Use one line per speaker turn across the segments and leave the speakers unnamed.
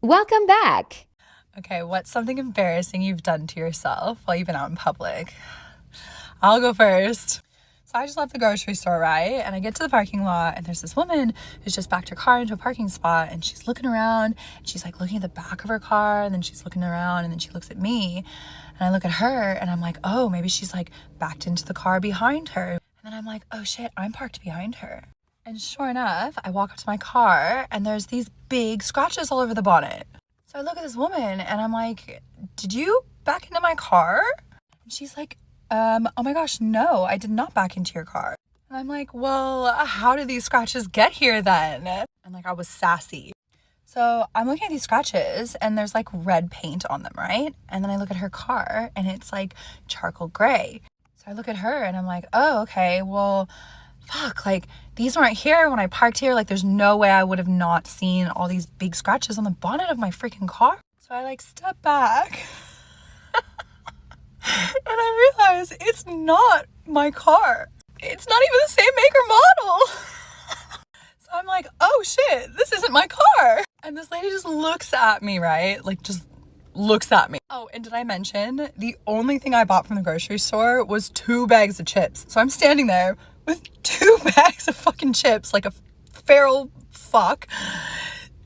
Welcome back.
Okay, what's something embarrassing you've done to yourself while you've been out in public? I'll go first. So I just left the grocery store, right? And I get to the parking lot and there's this woman who's just backed her car into a parking spot and she's looking around and she's like looking at the back of her car and then she's looking around and then she looks at me and I look at her and I'm like, oh, maybe she's like backed into the car behind her. And then I'm like, oh shit, I'm parked behind her. And sure enough, I walk up to my car and there's these big scratches all over the bonnet. So I look at this woman and I'm like, did you back into my car? And she's like, oh my gosh, no, I did not back into your car. And I'm like, well, how did these scratches get here then? And like, I was sassy. So I'm looking at these scratches and there's like red paint on them, right? And then I look at her car and it's like charcoal gray. So I look at her and I'm like, oh, okay, well, fuck, like these weren't here when I parked here. Like there's no way I would have not seen all these big scratches on the bonnet of my freaking car. So I like step back and I realize it's not my car. It's not even the same make or model. So I'm like, oh shit, this isn't my car. And this lady just looks at me, right? Like just looks at me. Oh, and did I mention the only thing I bought from the grocery store was 2 bags of chips. So I'm standing there with 2 bags of fucking chips like a feral fuck,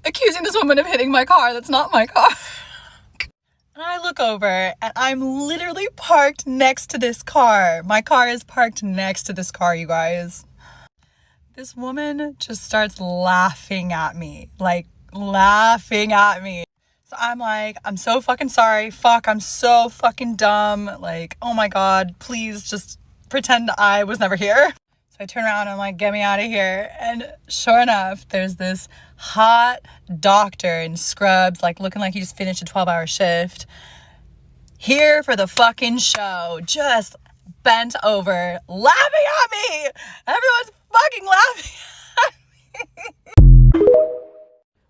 accusing this woman of hitting my car that's not my car. And I look over and I'm literally parked next to this car. My car is parked next to this car, you guys. This woman just starts laughing at me, like laughing at me. So I'm like, I'm so fucking sorry. Fuck, I'm so fucking dumb. Like, oh my God, please just pretend I was never here. So I turn around and I'm like, get me out of here. And sure enough, there's this hot doctor in scrubs, like looking like he just finished a 12-hour shift, here for the fucking show, just bent over, laughing at me. Everyone's fucking laughing at me.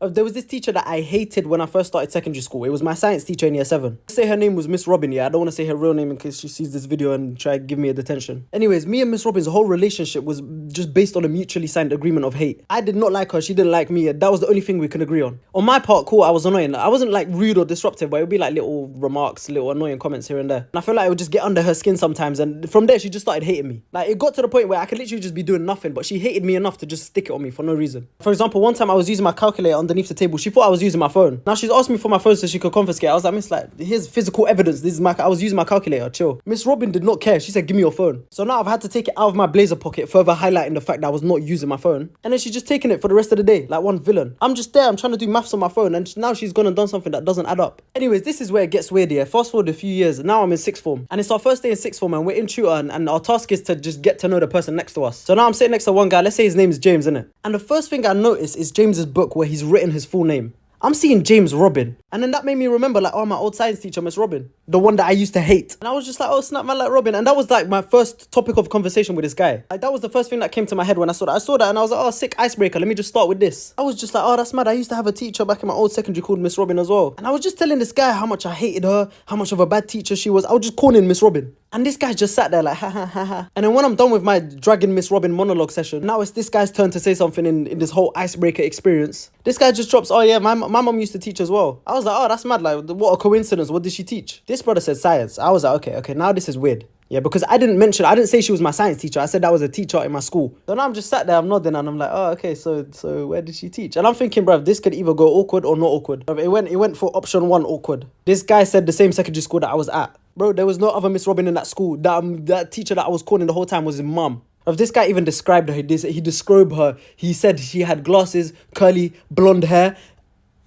There was this teacher that I hated when I first started secondary school. It was my science teacher in year 7. Say her name was Miss Robin, yeah? I don't want to say her real name in case she sees this video and try to give me a detention. Anyways, me and Miss Robin's whole relationship was just based on a mutually signed agreement of hate. I did not like her, she didn't like me. That was the only thing we could agree on. On my part, cool, I was annoying. I wasn't like rude or disruptive, but it would be like little remarks, little annoying comments here and there. And I feel like it would just get under her skin sometimes, and from there she just started hating me. Like it got to the point where I could literally just be doing nothing, but she hated me enough to just stick it on me for no reason. For example, one time I was using my calculator underneath the table. She thought I was using my phone. Now she's asked me for my phone so she could confiscate. I was like, Miss, like, here's physical evidence. This is I was using my calculator, chill. Miss Robin did not care. She said, give me your phone. So now I've had to take it out of my blazer pocket, further highlighting the fact that I was not using my phone. And then she's just taking it for the rest of the day, like one villain. I'm just there, I'm trying to do maths on my phone, and now she's gone and done something that doesn't add up. Anyways, this is where it gets weird here. Fast forward a few years, now I'm in 6th form. And it's our first day in 6th form, and we're in tutor, and our task is to just get to know the person next to us. So now I'm sitting next to one guy, let's say his name is James, innit? And the first thing I notice is James's book where he's written his full name. I'm seeing James Robin. And then that made me remember, like, oh, my old science teacher, Miss Robin. The one that I used to hate. And I was just like, oh, snap, man, like Robin. And that was like my first topic of conversation with this guy. Like, that was the first thing that came to my head when I saw that. I saw that and I was like, oh, sick icebreaker. Let me just start with this. I was just like, oh, that's mad. I used to have a teacher back in my old secondary called Miss Robin as well. And I was just telling this guy how much I hated her, how much of a bad teacher she was. I was just calling Miss Robin. And this guy just sat there like, ha, ha, ha, ha. And then when I'm done with my dragging Miss Robin monologue session, now it's this guy's turn to say something in this whole icebreaker experience. This guy just drops, oh yeah, my mom used to teach as well. I was like, oh, that's mad. Like, what a coincidence. What did she teach? This brother said science. I was like, okay, now this is weird. Yeah, because I didn't say she was my science teacher. I said that was a teacher in my school. So now I'm just sat there, I'm nodding, and I'm like, oh, okay, so where did she teach? And I'm thinking, bruv, this could either go awkward or not awkward. It went for option 1, awkward. This guy said the same secondary school that I was at. Bro, there was no other Miss Robin in that school. That teacher that I was calling the whole time was his mum. If this guy even described her, he described her. He said she had glasses, curly, blonde hair.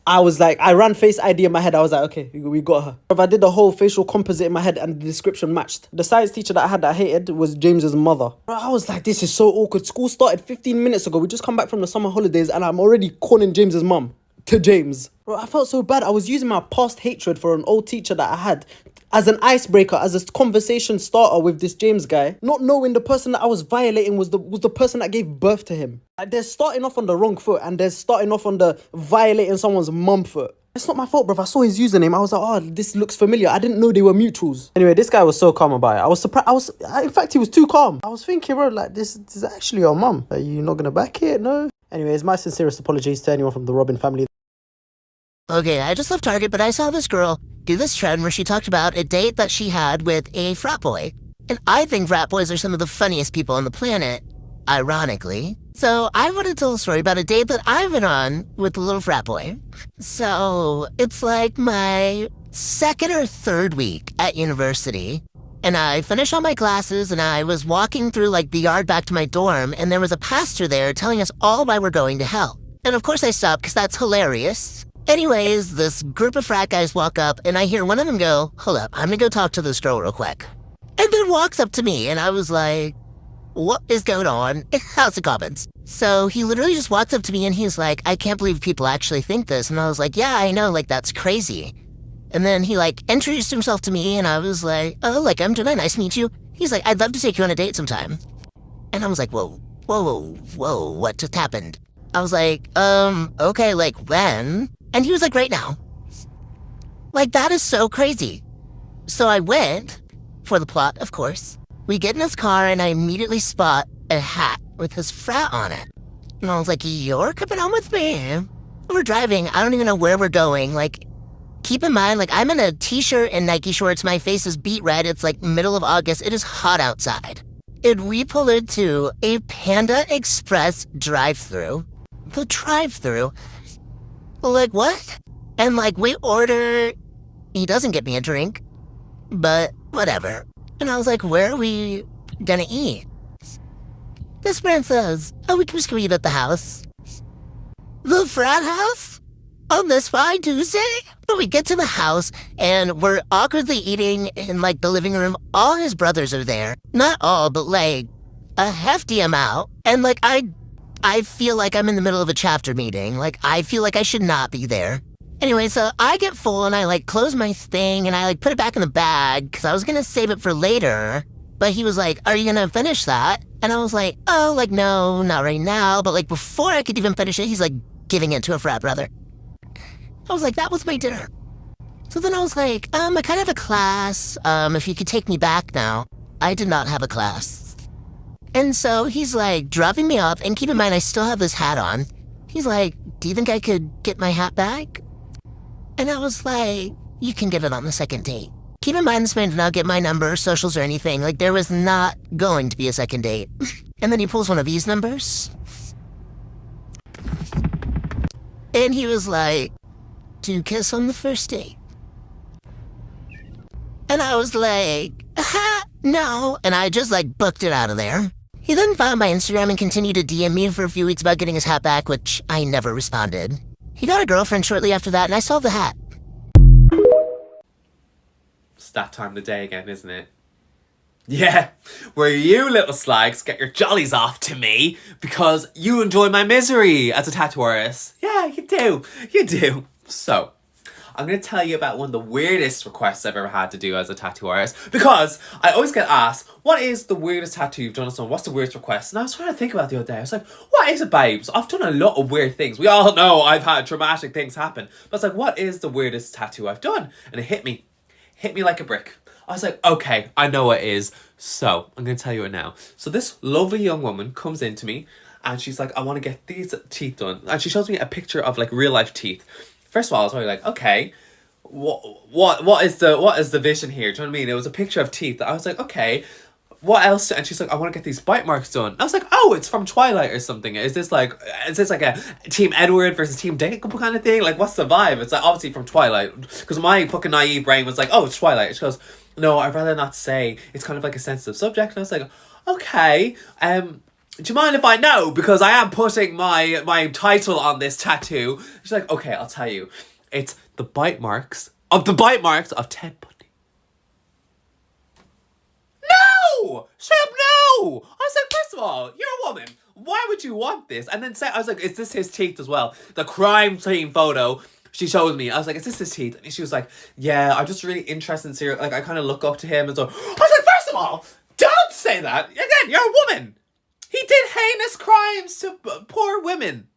I was like, I ran Face ID in my head. I was like, okay, we got her. If I did the whole facial composite in my head and the description matched. The science teacher that I had that I hated was James's mother. Bro, I was like, this is so awkward. School started 15 minutes ago. We just come back from the summer holidays and I'm already calling James's mum to James. Bro, I felt so bad. I was using my past hatred for an old teacher that I had as an icebreaker, as a conversation starter with this James guy, not knowing the person that I was violating was the person that gave birth to him. Like, they're starting off on the wrong foot and they're starting off on the violating someone's mum foot. It's not my fault, bruv. I saw his username. I was like, oh, this looks familiar. I didn't know they were mutuals. Anyway, this guy was so calm about it. I was surprised. In fact, he was too calm. I was thinking, bro, like, this is actually your mum. Are you not going to back it? No? Anyways, my sincerest apologies to anyone from the Robin family.
okay, I just left Target, but I saw this girl do this trend where she talked about a date that she had with a frat boy. And I think frat boys are some of the funniest people on the planet, ironically. So I want to tell a story about a date that I've been on with a little frat boy. So it's like my second or third week at university. And I finished all my classes and I was walking through like the yard back to my dorm and there was a pastor there telling us all why we're going to hell. And of course I stopped because that's hilarious. Anyways, this group of frat guys walk up and I hear one of them go, hold up, I'm gonna go talk to this girl real quick. And then walks up to me and I was like, what is going on? How's the comments? So he literally just walks up to me and he's like, I can't believe people actually think this. And I was like, yeah, I know, like that's crazy. And then he like introduced himself to me and I was like, oh, like I'm Jenna, nice to meet you. He's like, I'd love to take you on a date sometime. And I was like, whoa, what just happened? I was like, okay, like when? And he was like, right now. Like that is so crazy. So I went, for the plot, of course. We get in his car and I immediately spot a hat with his frat on it. And I was like, you're coming home with me. We're driving, I don't even know where we're going, like, keep in mind, like, I'm in a t-shirt and Nike shorts. My face is beet red. It's like middle of August. It is hot outside. And we pull into a Panda Express drive-thru. The drive-thru? Like, what? And, like, we order... He doesn't get me a drink. But, whatever. And I was like, where are we gonna eat? This man says, oh, we can just go eat at the house. The frat house? On this fine Tuesday? But we get to the house, and we're awkwardly eating in, like, the living room. All his brothers are there. Not all, but, like, a hefty amount. And, like, I feel like I'm in the middle of a chapter meeting. Like, I feel like I should not be there. Anyway, so I get full, and I, like, close my thing, and I, like, put it back in the bag, because I was gonna save it for later. But he was like, are you gonna finish that? And I was like, oh, like, no, not right now. But, like, before I could even finish it, he's, like, giving it to a frat brother. I was like, that was my dinner. So then I was like, I kind of have a class, if you could take me back now. I did not have a class. And so he's like dropping me off, and keep in mind I still have this hat on. He's like, do you think I could get my hat back? And I was like, you can get it on the second date. Keep in mind this man did not get my number, socials, or anything. Like, there was not going to be a second date. And then he pulls one of these numbers. And he was like, do you kiss on the first date? And I was like, no. And I just, like, booked it out of there. He then found my Instagram and continued to DM me for a few weeks about getting his hat back, which I never responded. He got a girlfriend shortly after that, and I saw the hat.
It's that time of the day again, isn't it? Yeah, where you little slags get your jollies off to me because you enjoy my misery as a tattoo artist. Yeah, you do. You do. So, I'm going to tell you about one of the weirdest requests I've ever had to do as a tattoo artist, because I always get asked, what is the weirdest tattoo you've done on someone? What's the weirdest request? And I was trying to think about it the other day. I was like, what is it, babes? I've done a lot of weird things. We all know I've had traumatic things happen. But it's like, what is the weirdest tattoo I've done? And it hit me like a brick. I was like, okay, I know what it is. So, I'm going to tell you it now. So this lovely young woman comes in to me and she's like, I want to get these teeth done. And she shows me a picture of like real life teeth. First of all, I was really like, okay, what is the vision here? Do you know what I mean? It was a picture of teeth. I was like, okay, what else? And she's like, I want to get these bite marks done. I was like, oh, it's from Twilight or something. Is this like a Team Edward versus Team Jacob kind of thing? Like, what's the vibe? It's like obviously from Twilight, because my fucking naive brain was like, oh, it's Twilight. She goes, no, I'd rather not say. It's kind of like a sensitive subject. And I was like, okay, do you mind if I know? Because I am putting my title on this tattoo. She's like, okay, I'll tell you. It's the bite marks of Ted Bundy. No! Straight up no! I was like, first of all, you're a woman. Why would you want this? And then I was like, is this his teeth as well? The crime scene photo she showed me. I was like, is this his teeth? And she was like, yeah, I'm just really interested in serial. Like, I kind of look up to him and so. I was like, first of all, don't say that. Again, you're a woman. He did heinous crimes to poor women.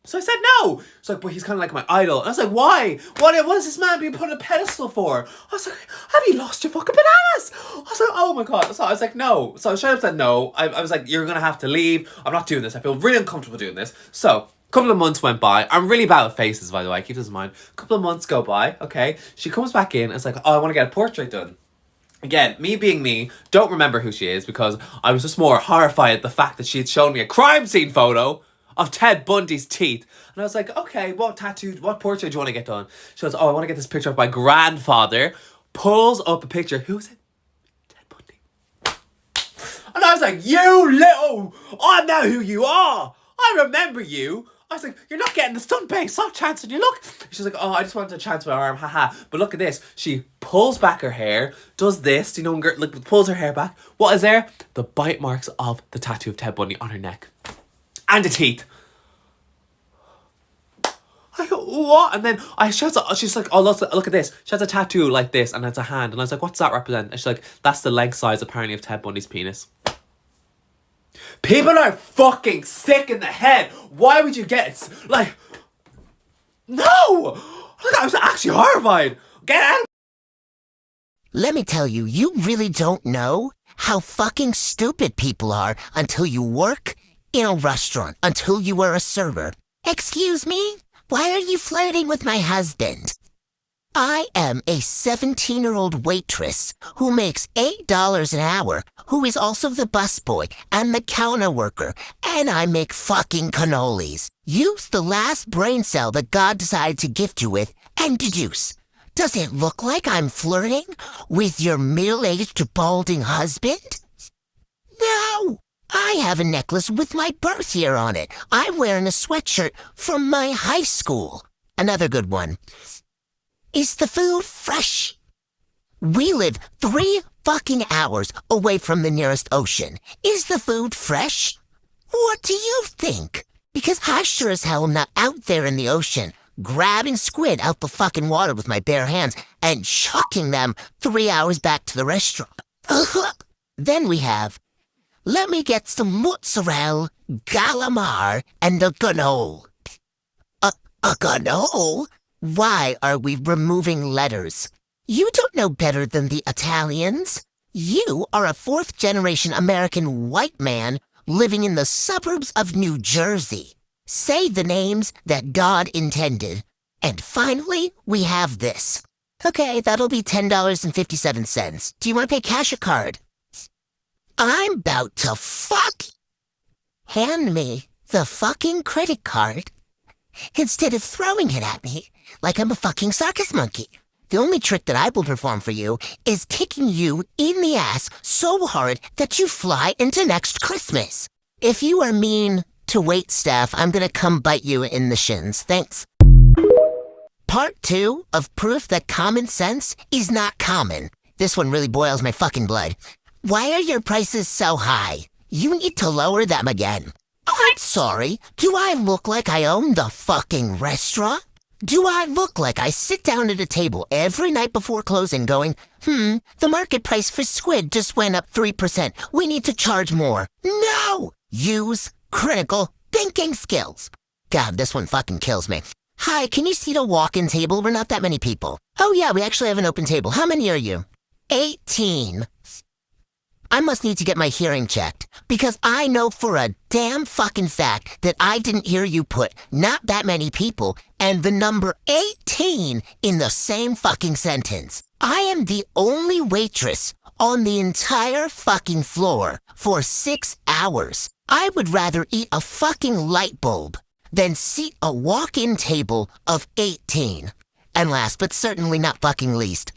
So I said no. It's like, but he's kind of like my idol. And I was like, why? What is this man being put on a pedestal for? I was like, have you lost your fucking bananas? I was like, oh my God. So I was like, no. So I straight up said no. I was like, you're going to have to leave. I'm not doing this. I feel really uncomfortable doing this. So Couple of months went by. I'm really bad with faces, by the way. Keep this in mind. Couple of months go by. Okay. She comes back in. It's like, oh, I want to get a portrait done. Again, me being me, don't remember who she is because I was just more horrified at the fact that she had shown me a crime scene photo of Ted Bundy's teeth. And I was like, okay, what portrait do you want to get done? She goes, oh, I want to get this picture of my grandfather. Pulls up a picture. Who is it? Ted Bundy. And I was like, I know who you are. I remember you. I was like, you're not getting the stunt pay. Stop chancing your luck. She's like, oh, I just wanted to chance my arm. Haha. But look at this. She pulls back her hair. Does this. Like, pulls her hair back. What is there? The bite marks of the tattoo of Ted Bundy on her neck. And the teeth. I go, what? And then she's like, oh, look at this. She has a tattoo like this and it's a hand. And I was like, what's that represent? And she's like, that's the leg size apparently of Ted Bundy's penis. People are fucking sick in the head. Why would you get it? Like, no! Like, I was actually horrified. Get out.
Let me tell you, you really don't know how fucking stupid people are until you work in a restaurant, until you are a server. Excuse me? Why are you flirting with my husband? I am a 17-year-old waitress who makes $8 an hour, who is also the busboy and the counter worker, and I make fucking cannolis. Use the last brain cell that God decided to gift you with and deduce. Does it look like I'm flirting with your middle-aged balding husband? No! I have a necklace with my birth year on it. I'm wearing a sweatshirt from my high school. Another good one. Is the food fresh? We live 3 fucking hours away from the nearest ocean. Is the food fresh? What do you think? Because I sure as hell am not out there in the ocean grabbing squid out the fucking water with my bare hands and chucking them 3 hours back to the restaurant. Then we have, let me get some mozzarella, calamari, and a ganole. A ganole? Why are we removing letters? You don't know better than the Italians. You are a 4th-generation American white man living in the suburbs of New Jersey. Say the names that God intended. And finally, we have this. Okay, that'll be $10.57. Do you want to pay cash or card? I'm about to fuck. Hand me the fucking credit card instead of throwing it at me like I'm a fucking circus monkey. The only trick that I will perform for you is kicking you in the ass so hard that you fly into next Christmas. If you are mean to wait staff, I'm gonna come bite you in the shins. Thanks. Part 2 of proof that common sense is not common. This one really boils my fucking blood. Why are your prices so high? You need to lower them again. Oh, I'm sorry. Do I look like I own the fucking restaurant? Do I look like I sit down at a table every night before closing going, the market price for squid just went up 3%. We need to charge more. No! Use critical thinking skills. God, this one fucking kills me. Hi, can you seat a walk-in table? We're not that many people. Oh yeah, we actually have an open table. How many are you? 18. I must need to get my hearing checked, because I know for a damn fucking fact that I didn't hear you put not that many people and the number 18 in the same fucking sentence. I am the only waitress on the entire fucking floor for 6 hours. I would rather eat a fucking light bulb than seat a walk-in table of 18. And last but certainly not fucking least,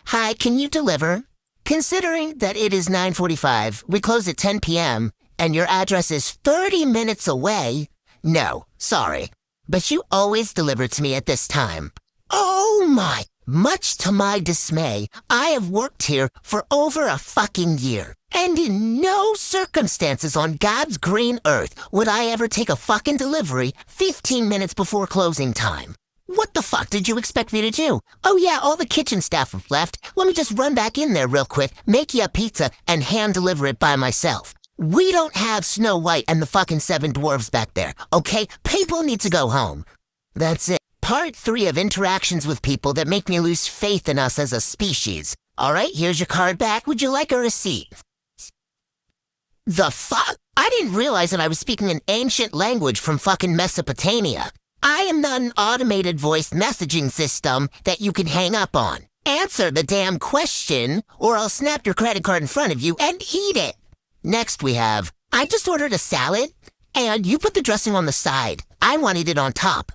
hi, can you deliver? Considering that it is 9:45, we close at 10 p.m., and your address is 30 minutes away, no, sorry. But you always deliver to me at this time. Oh my! Much to my dismay, I have worked here for over a fucking year. And in no circumstances on God's green earth would I ever take a fucking delivery 15 minutes before closing time. What the fuck did you expect me to do? Oh yeah, all the kitchen staff have left. Let me just run back in there real quick, make you a pizza, and hand deliver it by myself. We don't have Snow White and the fucking 7 dwarves back there, okay? People need to go home. That's it. Part 3 of interactions with people that make me lose faith in us as a species. Alright, here's your card back. Would you like a receipt? The fuck? I didn't realize that I was speaking an ancient language from fucking Mesopotamia. I am not an automated voice messaging system that you can hang up on. Answer the damn question, or I'll snap your credit card in front of you and eat it. Next we have, I just ordered a salad, and you put the dressing on the side. I wanted it on top.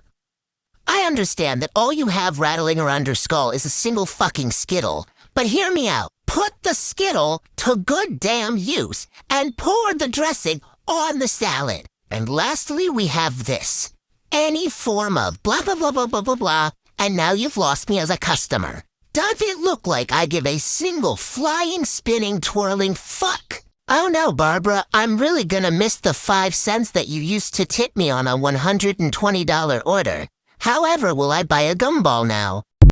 I understand that all you have rattling around your skull is a single fucking Skittle, but hear me out. Put the Skittle to good damn use and pour the dressing on the salad. And lastly, we have this. Any form of blah, blah, blah, blah, blah, blah, blah, and now you've lost me as a customer. Does it look like I give a single flying, spinning, twirling fuck? Oh no, Barbara, I'm really gonna miss the 5 cents that you used to tip me on a $120 order. However, will I buy a gumball now?